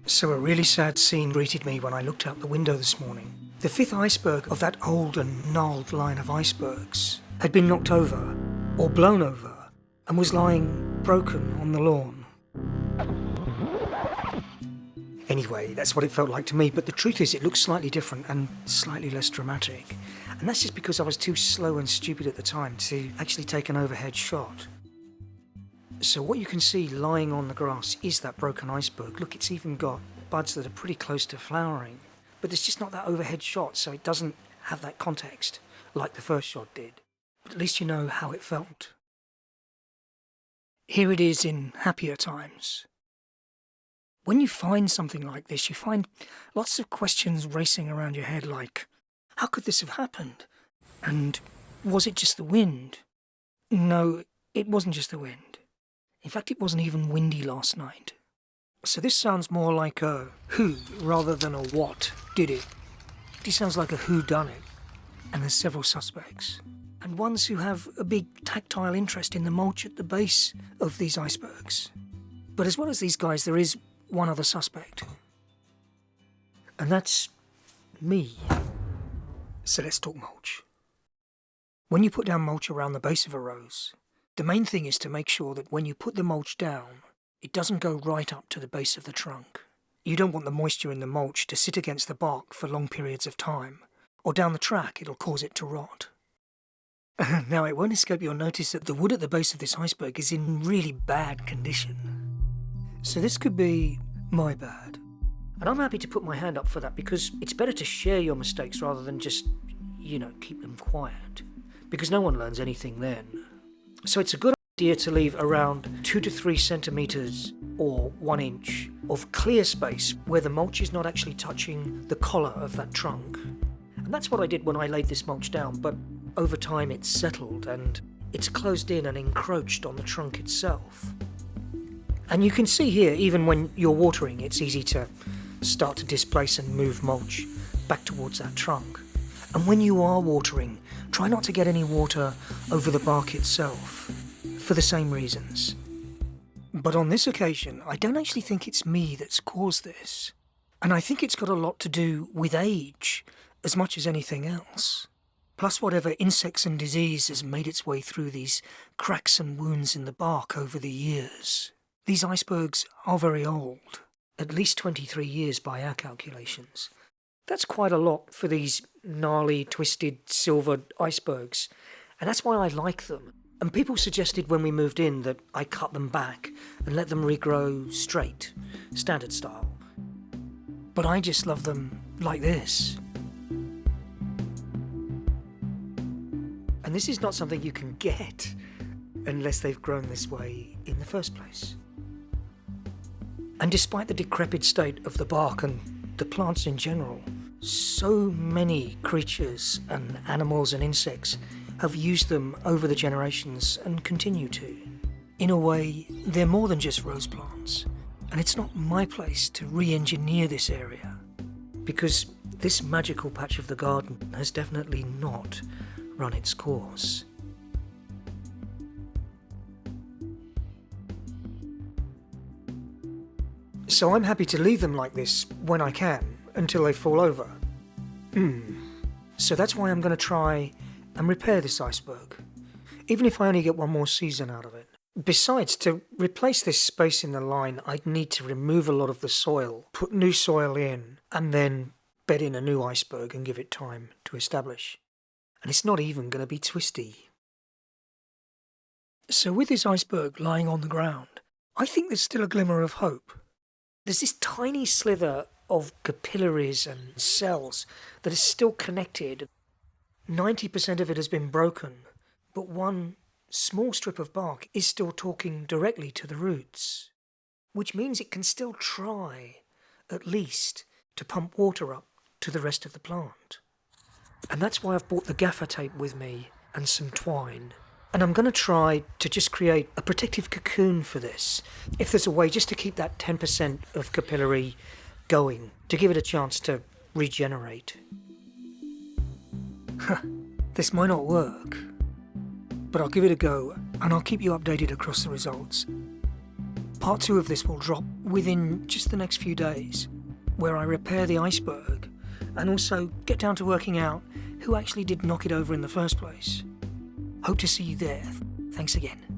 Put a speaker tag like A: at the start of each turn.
A: So a really sad scene greeted me when I looked out the window this morning. The fifth iceberg of that old and gnarled line of icebergs had been knocked over, or blown over, and was lying broken on the lawn. Anyway, that's what it felt like to me, but the truth is it looks slightly different and slightly less dramatic. And that's just because I was too slow and stupid at the time to actually take an overhead shot. So what you can see lying on the grass is that broken iceberg. Look, it's even got buds that are pretty close to flowering. But there's just not that overhead shot, so it doesn't have that context like the first shot did. But at least you know how it felt. Here it is in happier times. When you find something like this, you find lots of questions racing around your head like, how could this have happened? And was it just the wind? No, it wasn't just the wind. In fact, it wasn't even windy last night. So this sounds more like a who rather than a what did it. It sounds like a who done it. And there's several suspects. And ones who have a big tactile interest in the mulch at the base of these icebergs. But as well as these guys, there is one other suspect. And that's me. So let's talk mulch. When you put down mulch around the base of a rose, the main thing is to make sure that when you put the mulch down, it doesn't go right up to the base of the trunk. You don't want the moisture in the mulch to sit against the bark for long periods of time, or down the track it'll cause it to rot. Now it won't escape your notice that the wood at the base of this iceberg is in really bad condition. So this could be my bad. And I'm happy to put my hand up for that because it's better to share your mistakes rather than just, keep them quiet. Because no one learns anything then. So it's a good idea to leave around 2 to 3 centimetres or 1 inch of clear space where the mulch is not actually touching the collar of that trunk. And that's what I did when I laid this mulch down, but over time it's settled and it's closed in and encroached on the trunk itself. And you can see here, even when you're watering, it's easy to start to displace and move mulch back towards that trunk. And when you are watering, try not to get any water over the bark itself, for the same reasons. But on this occasion, I don't actually think it's me that's caused this. And I think it's got a lot to do with age, as much as anything else. Plus whatever insects and disease has made its way through these cracks and wounds in the bark over the years. These icebergs are very old, at least 23 years by our calculations. That's quite a lot for these gnarly, twisted, silvered icebergs, and that's why I like them. And people suggested when we moved in that I cut them back and let them regrow straight, standard style. But I just love them like this. And this is not something you can get unless they've grown this way in the first place. And despite the decrepit state of the bark and the plants in general, so many creatures and animals and insects have used them over the generations and continue to. In a way, they're more than just rose plants, and it's not my place to re-engineer this area, because this magical patch of the garden has definitely not run its course. So I'm happy to leave them like this when I can, until they fall over. So that's why I'm going to try and repair this iceberg, even if I only get one more season out of it. Besides, to replace this space in the line, I'd need to remove a lot of the soil, put new soil in, and then bed in a new iceberg and give it time to establish. And it's not even going to be twisty. So with this iceberg lying on the ground, I think there's still a glimmer of hope. There's this tiny slither of capillaries and cells that is still connected. 90% of it has been broken, but one small strip of bark is still talking directly to the roots, which means it can still try, at least, to pump water up to the rest of the plant. And that's why I've brought the gaffer tape with me and some twine. And I'm going to try to just create a protective cocoon for this, if there's a way just to keep that 10% of capillary going, to give it a chance to regenerate. This might not work, but I'll give it a go and I'll keep you updated across the results. Part 2 of this will drop within just the next few days, where I repair the Iceberg and also get down to working out who actually did knock it over in the first place. Hope to see you there. Thanks again.